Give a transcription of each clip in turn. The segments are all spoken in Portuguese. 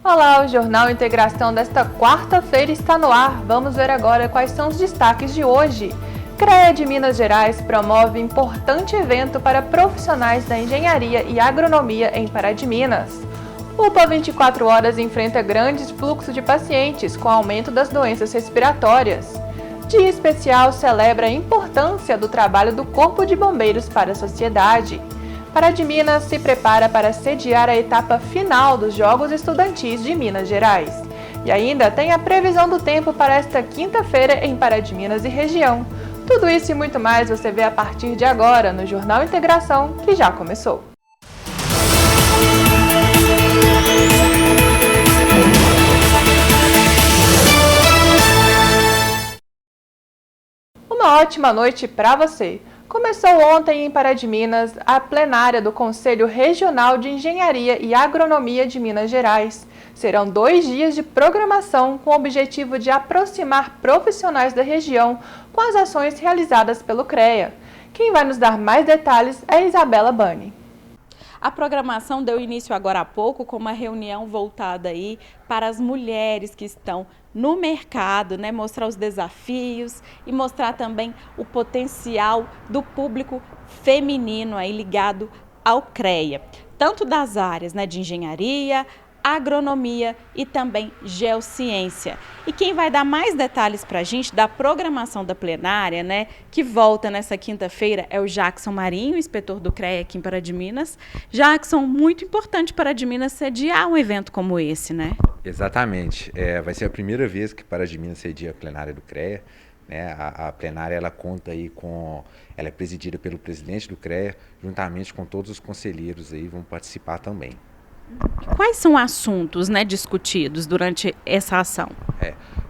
Olá, o Jornal Integração desta quarta-feira está no ar. Vamos ver agora quais são os destaques de hoje. CREA de Minas Gerais promove importante evento para profissionais da engenharia e agronomia em Pará de Minas. UPA 24 horas enfrenta grandes fluxos de pacientes com aumento das doenças respiratórias. Dia especial celebra a importância do trabalho do Corpo de Bombeiros para a sociedade. Pará de Minas se prepara para sediar a etapa final dos Jogos Estudantis de Minas Gerais. E ainda tem a previsão do tempo para esta quinta-feira em Pará de Minas e região. Tudo isso e muito mais você vê a partir de agora no Jornal Integração, que já começou. Uma ótima noite para você! Começou ontem em Pará de Minas a plenária do Conselho Regional de Engenharia e Agronomia de Minas Gerais. Serão 2 dias de programação com o objetivo de aproximar profissionais da região com as ações realizadas pelo CREA. Quem vai nos dar mais detalhes é Isabela Bani. A programação deu início agora há pouco com uma reunião voltada aí para as mulheres que estão no mercado, né? Mostrar os desafios e mostrar também o potencial do público feminino aí ligado ao CREA, tanto das áreas, né, de engenharia, agronomia e também geociência. E quem vai dar mais detalhes para a gente da programação da plenária, né, que volta nessa quinta-feira, é o Jackson Marinho, inspetor do CREA aqui em Pará de Minas. Jackson, muito importante para Pará de Minas sediar um evento como esse, né? Exatamente. Vai ser a primeira vez que Pará de Minas cedia a plenária do CREA. Né? A plenária ela conta aí ela é presidida pelo presidente do CREA, juntamente com todos os conselheiros aí vão participar também. Quais são assuntos, né, discutidos durante essa ação?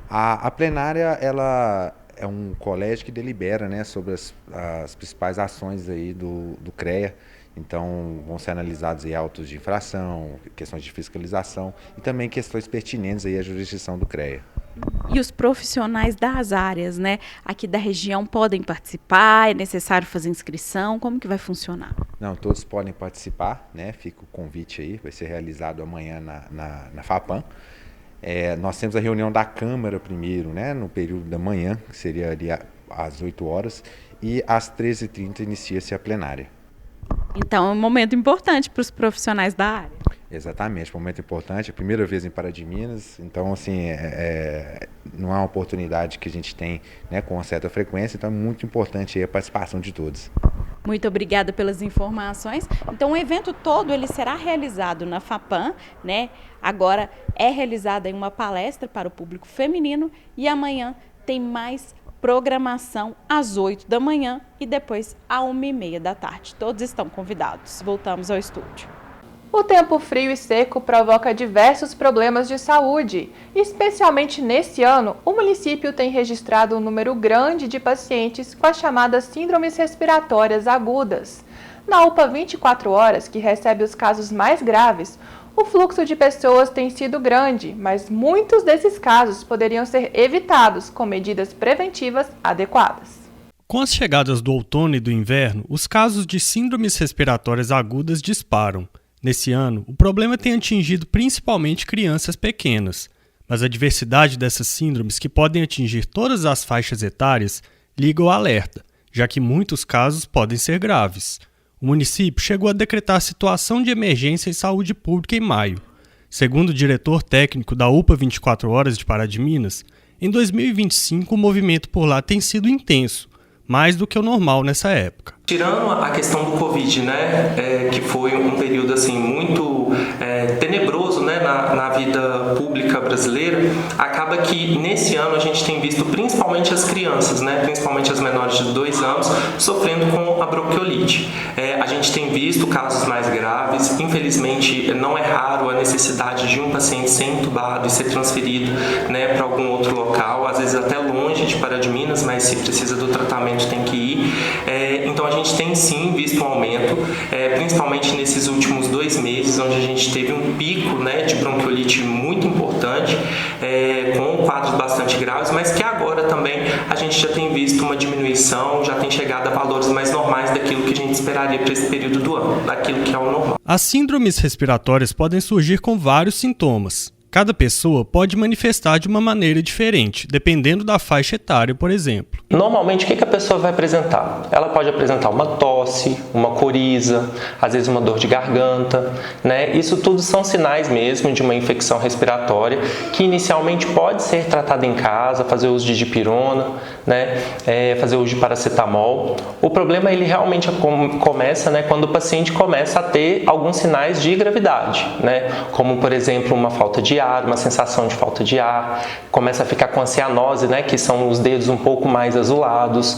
A plenária ela é um colégio que delibera, né, sobre as principais ações aí do CREA. Então vão ser analisados aí autos de infração, questões de fiscalização e também questões pertinentes aí à jurisdição do CREA. E os profissionais das áreas, né, aqui da região podem participar? É necessário fazer inscrição? Como que vai funcionar? Não, todos podem participar, né? Fica o convite aí, vai ser realizado amanhã na FAPAM. Nós temos a reunião da Câmara primeiro, né, no período da manhã, que seria ali às 8 horas, e às 13h30 inicia-se a plenária. Então é um momento importante para os profissionais da área. Exatamente, um momento importante, a primeira vez em Pará de Minas, então assim, não é uma oportunidade que a gente tem, né, com uma certa frequência, então é muito importante aí a participação de todos. Muito obrigada pelas informações. Então o evento todo ele será realizado na FAPAM, né? Agora é realizada uma palestra para o público feminino e amanhã tem mais programação às 8 da manhã e depois às 1h30 da tarde. Todos estão convidados. Voltamos ao estúdio. O tempo frio e seco provoca diversos problemas de saúde. Especialmente nesse ano, o município tem registrado um número grande de pacientes com as chamadas síndromes respiratórias agudas. Na UPA 24 horas, que recebe os casos mais graves, o fluxo de pessoas tem sido grande, mas muitos desses casos poderiam ser evitados com medidas preventivas adequadas. Com as chegadas do outono e do inverno, os casos de síndromes respiratórias agudas disparam. Nesse ano, o problema tem atingido principalmente crianças pequenas, mas a diversidade dessas síndromes, que podem atingir todas as faixas etárias, liga o alerta, já que muitos casos podem ser graves. O município chegou a decretar situação de emergência em saúde pública em maio. Segundo o diretor técnico da UPA 24 horas de Pará de Minas, em 2025 o movimento por lá tem sido intenso, mais do que o normal nessa época. Tirando a questão do Covid, né, que foi um período assim muito tenebroso, né, na vida pública brasileira, acaba que nesse ano a gente tem visto principalmente as crianças, né, principalmente as menores de 2 anos, sofrendo com a bronquiolite. A gente tem visto casos mais graves, infelizmente não é raro a necessidade de um paciente ser entubado e ser transferido, né, para algum outro local, às vezes até longe de Pará de Minas, mas se precisa do tratamento tem que ir. Então a gente tem sim visto um aumento, principalmente nesses últimos 2 meses, onde a gente teve um pico, né, de bronquiolite muito importante, com quadros bastante graves, mas que agora também a gente já tem visto uma diminuição, já tem chegado a valores mais normais daquilo que a gente esperaria para esse período do ano, daquilo que é o normal. As síndromes respiratórias podem surgir com vários sintomas. Cada pessoa pode manifestar de uma maneira diferente, dependendo da faixa etária, por exemplo. Normalmente, o que a pessoa vai apresentar? Ela pode apresentar uma tosse, uma coriza, às vezes uma dor de garganta, né? Isso tudo são sinais mesmo de uma infecção respiratória que inicialmente pode ser tratada em casa, fazer uso de dipirona, né? Fazer uso de paracetamol. O problema ele realmente começa, né, quando o paciente começa a ter alguns sinais de gravidade, né? Como, por exemplo, uma falta de ar, uma sensação de falta de ar, começa a ficar com a cianose, né, que são os dedos um pouco mais azulados,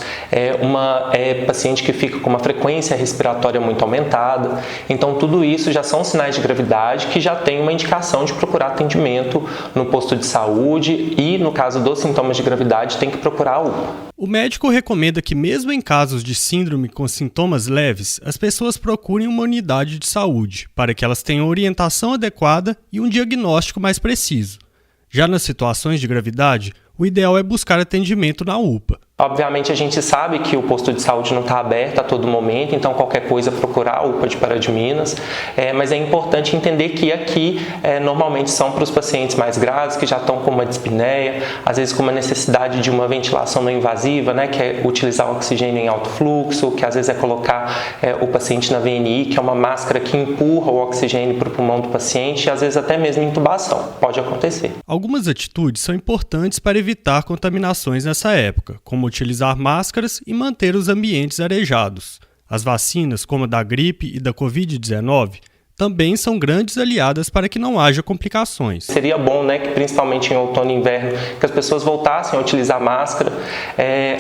paciente que fica com uma frequência respiratória muito aumentada. Então, tudo isso já são sinais de gravidade que já tem uma indicação de procurar atendimento no posto de saúde e, no caso dos sintomas de gravidade, tem que procurar a UPA. O médico recomenda que, mesmo em casos de síndrome com sintomas leves, as pessoas procurem uma unidade de saúde, para que elas tenham orientação adequada e um diagnóstico mais preciso. Já nas situações de gravidade, o ideal é buscar atendimento na UPA. Obviamente, a gente sabe que o posto de saúde não está aberto a todo momento, então qualquer coisa procurar a UPA de Pará de Minas, mas é importante entender que aqui normalmente são para os pacientes mais graves, que já estão com uma dispneia, às vezes com uma necessidade de uma ventilação não invasiva, né, que é utilizar o oxigênio em alto fluxo, que às vezes é colocar o paciente na VNI, que é uma máscara que empurra o oxigênio para o pulmão do paciente, e às vezes até mesmo intubação, pode acontecer. Algumas atitudes são importantes para evitar contaminações nessa época, como utilizar máscaras e manter os ambientes arejados. As vacinas, como a da gripe e da Covid-19, também são grandes aliadas para que não haja complicações. Seria bom, né, que principalmente em outono e inverno, que as pessoas voltassem a utilizar máscara,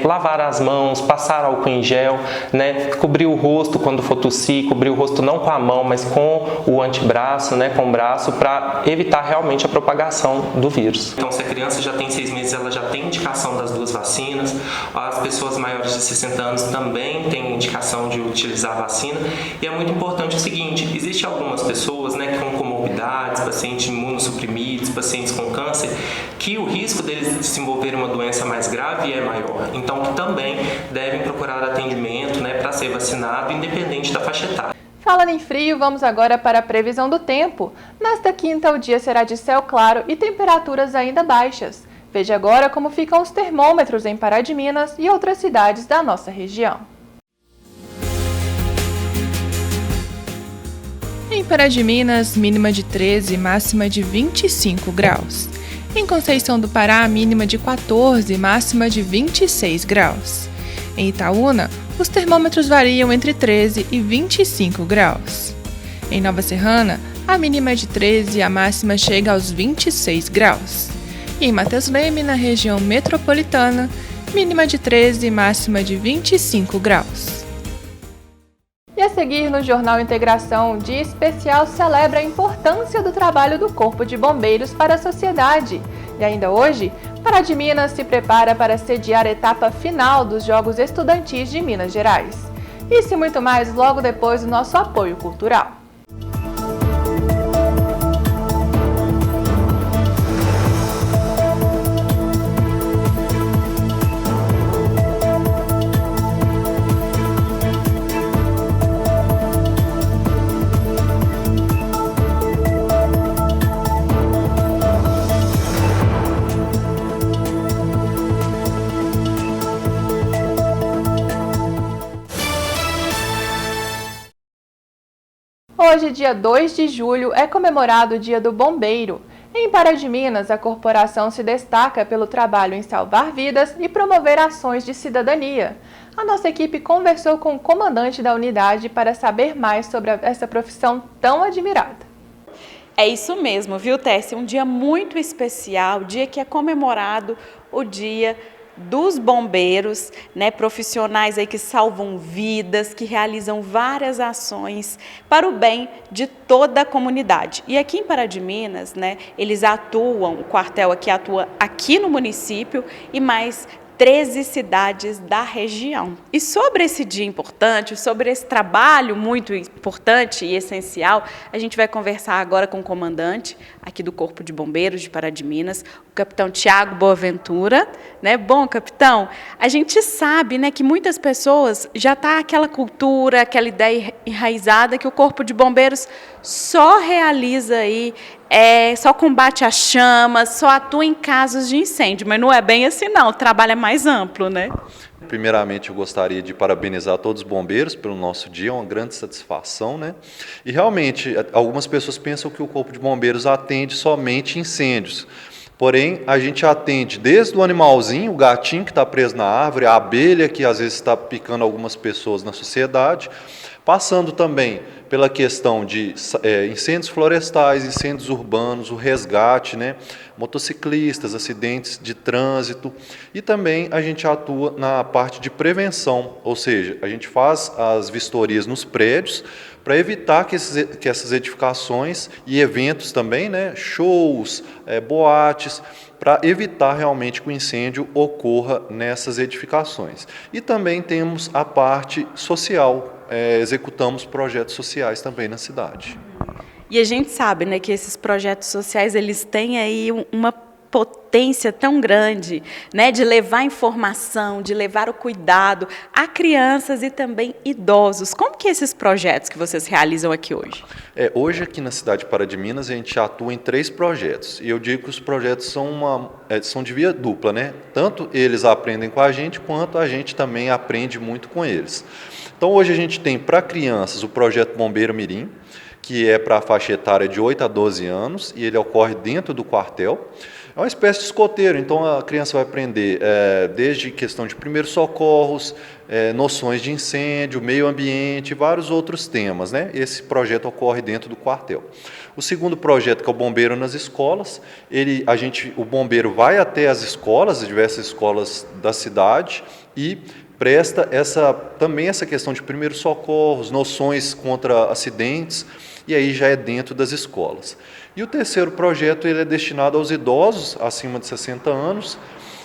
lavar as mãos, passar álcool em gel, né, cobrir o rosto quando for tossir, cobrir o rosto não com a mão, mas com o antebraço, né, com o braço, para evitar realmente a propagação do vírus. Então, se a criança já tem 6 meses, ela já tem indicação das 2 vacinas, as pessoas maiores de 60 anos também têm indicação de utilizar a vacina, e é muito importante o seguinte, existe algumas pessoas, né, com comorbidades, pacientes imunossuprimidos, pacientes com câncer, que o risco deles desenvolverem uma doença mais grave é maior. Então, que também devem procurar atendimento, né, para ser vacinado, independente da faixa etária. Falando em frio, vamos agora para a previsão do tempo. Nesta quinta, o dia será de céu claro e temperaturas ainda baixas. Veja agora como ficam os termômetros em Pará de Minas e outras cidades da nossa região. Em Pará de Minas, mínima de 13, máxima de 25 graus. Em Conceição do Pará, mínima de 14, máxima de 26 graus. Em Itaúna, os termômetros variam entre 13 e 25 graus. Em Nova Serrana, a mínima é de 13 e a máxima chega aos 26 graus. E em Matheus Leme, na região metropolitana, mínima de 13 e máxima de 25 graus. E a seguir no Jornal Integração, Dia Especial celebra a importância do trabalho do Corpo de Bombeiros para a sociedade. E ainda hoje, Pará de Minas se prepara para sediar a etapa final dos Jogos Estudantis de Minas Gerais. Isso e muito mais logo depois do nosso apoio cultural. Hoje, dia 2 de julho, é comemorado o Dia do Bombeiro. Em Pará de Minas, a corporação se destaca pelo trabalho em salvar vidas e promover ações de cidadania. A nossa equipe conversou com o comandante da unidade para saber mais sobre essa profissão tão admirada. É isso mesmo, viu, Tessia? Um dia muito especial, dia que é comemorado o Dia dos bombeiros, né, profissionais aí que salvam vidas, que realizam várias ações para o bem de toda a comunidade. E aqui em Pará de Minas, né, eles atuam, o quartel aqui atua aqui no município e mais 13 cidades da região. E sobre esse dia importante, sobre esse trabalho muito importante e essencial, a gente vai conversar agora com o comandante aqui do Corpo de Bombeiros de Pará de Minas, o capitão Tiago Boaventura, né? Bom, capitão, a gente sabe, né, que muitas pessoas já está aquela cultura, aquela ideia enraizada que o Corpo de Bombeiros só realiza aí só combate as chamas, só atua em casos de incêndio, mas não é bem assim não, o trabalho é mais amplo, né? Primeiramente, eu gostaria de parabenizar todos os bombeiros pelo nosso dia, é uma grande satisfação, né? E realmente, algumas pessoas pensam que o Corpo de Bombeiros atende somente incêndios. Porém, a gente atende desde o animalzinho, o gatinho que está preso na árvore, a abelha que às vezes está picando algumas pessoas na sociedade, passando também pela questão de incêndios florestais, incêndios urbanos, o resgate, né, motociclistas, acidentes de trânsito, e também a gente atua na parte de prevenção, ou seja, a gente faz as vistorias nos prédios para evitar que essas edificações e eventos também, né, shows, boates, para evitar realmente que o incêndio ocorra nessas edificações. E também temos a parte social, executamos projetos sociais também na cidade. E a gente sabe, né, que esses projetos sociais, eles têm aí uma potência tão grande, né, de levar informação, de levar o cuidado a crianças e também idosos. Como que esses projetos que vocês realizam aqui hoje? Hoje aqui na cidade de Pará de Minas a gente atua em 3 projetos, e eu digo que os projetos são de via dupla, né? Tanto eles aprendem com a gente, quanto a gente também aprende muito com eles. Então hoje a gente tem para crianças o projeto Bombeiro Mirim, que é para a faixa etária de 8 a 12 anos, e ele ocorre dentro do quartel. É uma espécie de escoteiro, então a criança vai aprender desde questão de primeiros socorros, noções de incêndio, meio ambiente e vários outros temas, né? Esse projeto ocorre dentro do quartel. O segundo projeto, que é o Bombeiro nas Escolas, o bombeiro vai até as escolas, as diversas escolas da cidade, e presta também essa questão de primeiros socorros, noções contra acidentes, e aí já é dentro das escolas. E o terceiro projeto ele é destinado aos idosos acima de 60 anos,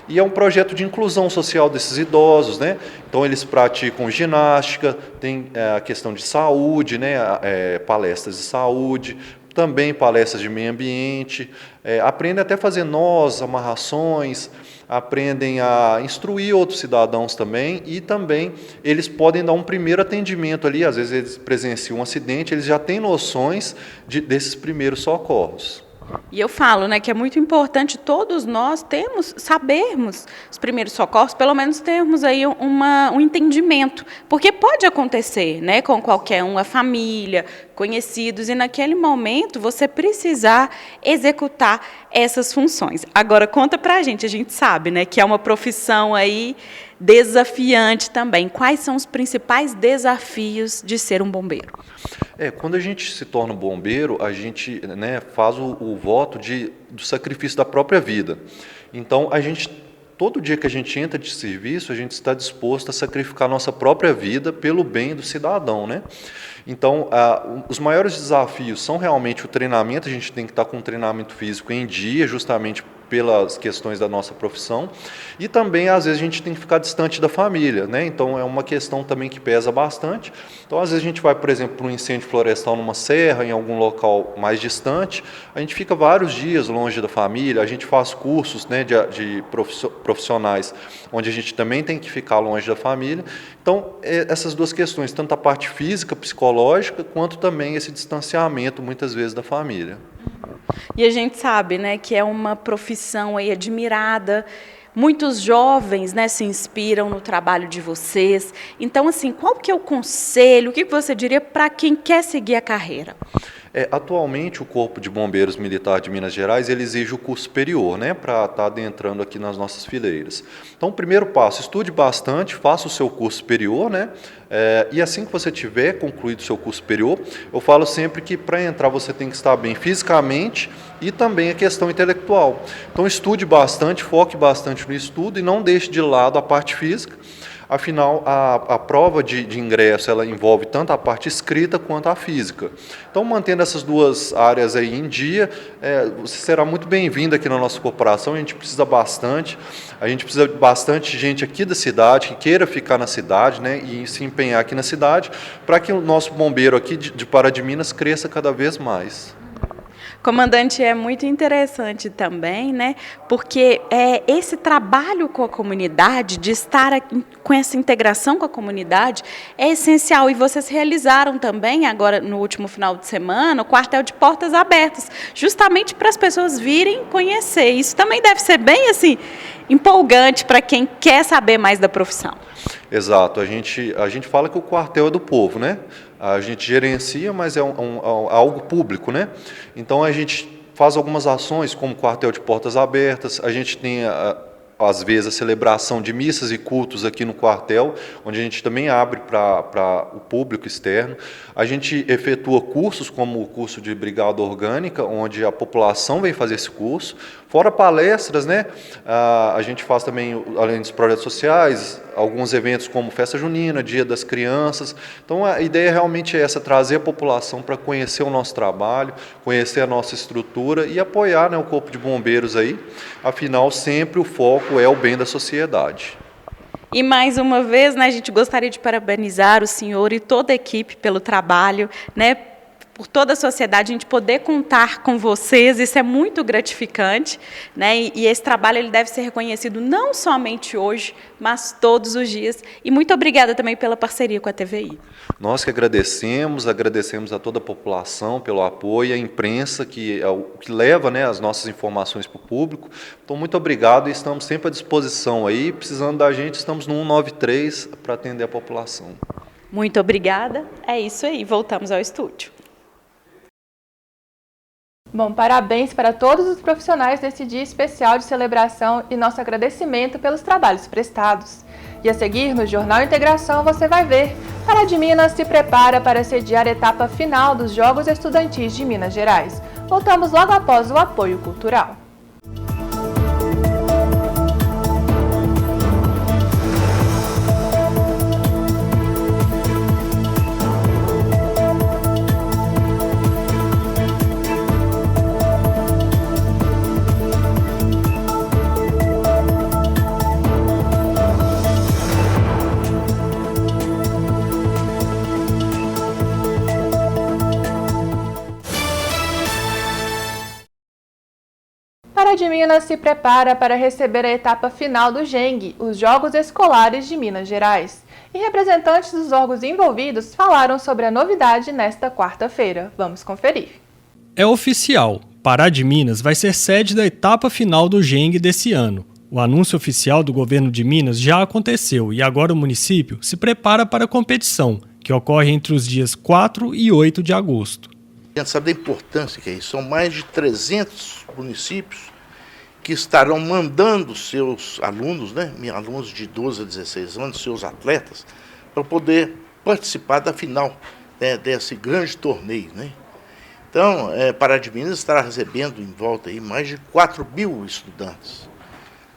e é um projeto de inclusão social desses idosos, né? Então eles praticam ginástica, tem a questão de saúde, né? Palestras de saúde, também palestras de meio ambiente, aprendem até a fazer nós, amarrações, aprendem a instruir outros cidadãos também, e também eles podem dar um primeiro atendimento ali, às vezes eles presenciam um acidente, eles já têm noções desses primeiros socorros. E eu falo, né, que é muito importante todos nós sabermos os primeiros socorros, pelo menos termos aí um entendimento, porque pode acontecer, né, com qualquer um, a família, conhecidos, e naquele momento você precisar executar essas funções. Agora, conta pra gente sabe, né, que é uma profissão aí desafiante também. Quais são os principais desafios de ser um bombeiro? Quando a gente se torna um bombeiro, a gente, né, faz o voto do sacrifício da própria vida. Então, todo dia que a gente entra de serviço, a gente está disposto a sacrificar a nossa própria vida pelo bem do cidadão, né? Então, os maiores desafios são realmente o treinamento, a gente tem que estar com um treinamento físico em dia, justamente pelas questões da nossa profissão, e também, às vezes, a gente tem que ficar distante da família, né? Então, é uma questão também que pesa bastante. Então, às vezes, a gente vai, por exemplo, para um incêndio florestal numa serra, em algum local mais distante, a gente fica vários dias longe da família, a gente faz cursos, né, de profissionais, onde a gente também tem que ficar longe da família. Então, essas duas questões, tanto a parte física, psicológica, quanto também esse distanciamento, muitas vezes, da família. E a gente sabe, né, que é uma profissão aí admirada. Muitos jovens, né, se inspiram no trabalho de vocês. Então, assim, qual que é o conselho, o que você diria para quem quer seguir a carreira? Atualmente, o Corpo de Bombeiros Militar de Minas Gerais ele exige o curso superior, né, para estar adentrando aqui nas nossas fileiras. Então, o primeiro passo, estude bastante, faça o seu curso superior, né, e assim que você tiver concluído o seu curso superior, eu falo sempre que para entrar você tem que estar bem fisicamente e também a questão intelectual. Então, estude bastante, foque bastante no estudo e não deixe de lado a parte física. Afinal, a prova de ingresso ela envolve tanto a parte escrita quanto a física. Então, mantendo essas duas áreas aí em dia, você será muito bem-vindo aqui na nossa corporação. A gente precisa de bastante gente aqui da cidade, que queira ficar na cidade, né, e se empenhar aqui na cidade, para que o nosso bombeiro aqui de Pará de Minas cresça cada vez mais. Comandante, é muito interessante também, né? Porque esse trabalho com a comunidade, de estar com essa integração com a comunidade, é essencial. E vocês realizaram também, agora no último final de semana, o quartel de portas abertas, justamente para as pessoas virem conhecer. Isso também deve ser bem assim empolgante para quem quer saber mais da profissão. Exato, a gente fala que o quartel é do povo, né? A gente gerencia, mas é algo público, né? Então a gente faz algumas ações, como quartel de portas abertas, a gente tem às vezes a celebração de missas e cultos aqui no quartel, onde a gente também abre para o público externo. A gente efetua cursos, como o curso de brigada orgânica, onde a população vem fazer esse curso. Fora palestras, né? A gente faz também, além dos projetos sociais, alguns eventos como Festa Junina, Dia das Crianças. Então a ideia realmente é essa, trazer a população para conhecer o nosso trabalho, conhecer a nossa estrutura e apoiar, né, o Corpo de Bombeiros aí. Afinal, sempre o foco é o bem da sociedade. E mais uma vez, né, a gente gostaria de parabenizar o senhor e toda a equipe pelo trabalho, né, por toda a sociedade, a gente poder contar com vocês, isso é muito gratificante, né, e esse trabalho ele deve ser reconhecido não somente hoje, mas todos os dias. E muito obrigada também pela parceria com a TVI. Nós que agradecemos a toda a população pelo apoio, a imprensa que leva, né, as nossas informações para o público. Então, muito obrigado e estamos sempre à disposição aí. Precisando da gente, estamos no 193 para atender a população. Muito obrigada. É isso aí, voltamos ao estúdio. Bom, parabéns para todos os profissionais nesse dia especial de celebração e nosso agradecimento pelos trabalhos prestados. E a seguir, no Jornal Integração, você vai ver: Pará de Minas se prepara para sediar a etapa final dos Jogos Estudantis de Minas Gerais. Voltamos logo após o apoio cultural. Pará de Minas se prepara para receber a etapa final do JENG, os Jogos Escolares de Minas Gerais. E representantes dos órgãos envolvidos falaram sobre a novidade nesta quarta-feira. Vamos conferir. É oficial, Pará de Minas vai ser sede da etapa final do JENG desse ano. O anúncio oficial do governo de Minas já aconteceu e agora o município se prepara para a competição, que ocorre entre os dias 4 e 8 de agosto. A gente sabe da importância que é isso. São mais de 300 municípios que estarão mandando seus alunos, né, alunos de 12 a 16 anos, seus atletas, para poder participar da final, né, desse grande torneio, né? Então, Pará de Minas estará recebendo em volta aí mais de 4.000 estudantes,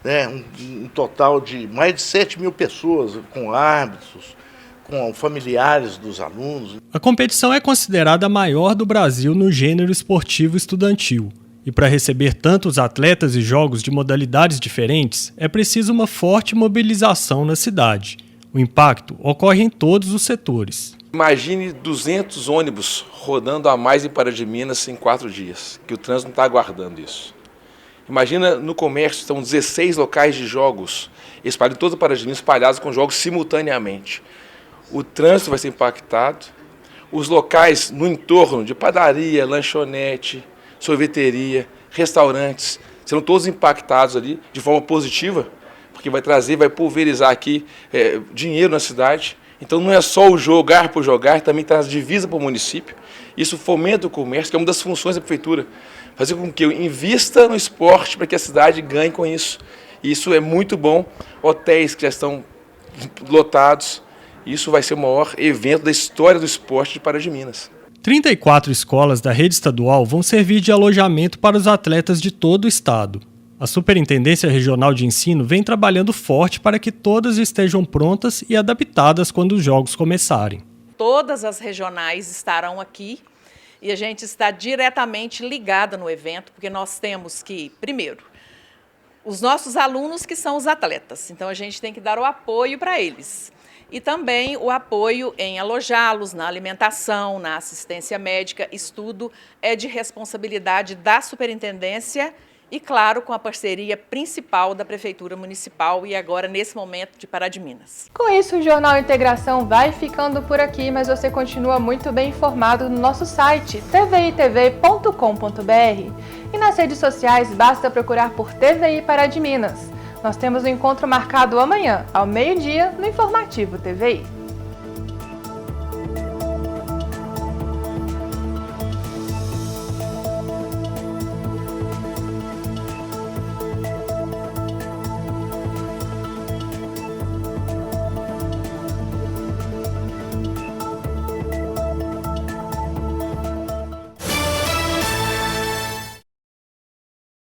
né, um total de mais de 7.000 pessoas, com árbitros, com familiares dos alunos. A competição é considerada a maior do Brasil no gênero esportivo estudantil. E para receber tantos atletas e jogos de modalidades diferentes, é preciso uma forte mobilização na cidade. O impacto ocorre em todos os setores. Imagine 200 ônibus rodando a mais em Pará de Minas em 4 dias, que o trânsito não está aguardando isso. Imagina no comércio, estão 16 locais de jogos espalhados em todo o Pará de Minas, espalhados com jogos simultaneamente. O trânsito vai ser impactado, os locais no entorno de padaria, lanchonete, sorveteria, restaurantes, serão todos impactados ali de forma positiva, porque vai pulverizar aqui dinheiro na cidade. Então não é só o jogar por jogar, também traz divisa para o município. Isso fomenta o comércio, que é uma das funções da prefeitura. Fazer com que eu invista no esporte para que a cidade ganhe com isso. E isso é muito bom. Hotéis que já estão lotados. Isso vai ser o maior evento da história do esporte de Pará de Minas. 34 escolas da rede estadual vão servir de alojamento para os atletas de todo o estado. A Superintendência Regional de Ensino vem trabalhando forte para que todas estejam prontas e adaptadas quando os jogos começarem. Todas as regionais estarão aqui e a gente está diretamente ligada no evento, porque nós temos que, primeiro, os nossos alunos que são os atletas, então a gente tem que dar o apoio para eles. e também o apoio em alojá-los, na alimentação, na assistência médica. Isso tudo é de responsabilidade da superintendência e, claro, com a parceria principal da Prefeitura Municipal e agora nesse momento de Pará de Minas. Com isso, o Jornal Integração vai ficando por aqui, mas você continua muito bem informado no nosso site tvitv.com.br e nas redes sociais basta procurar por TVI Pará de Minas. Nós temos um encontro marcado amanhã, ao meio-dia, no Informativo TVI.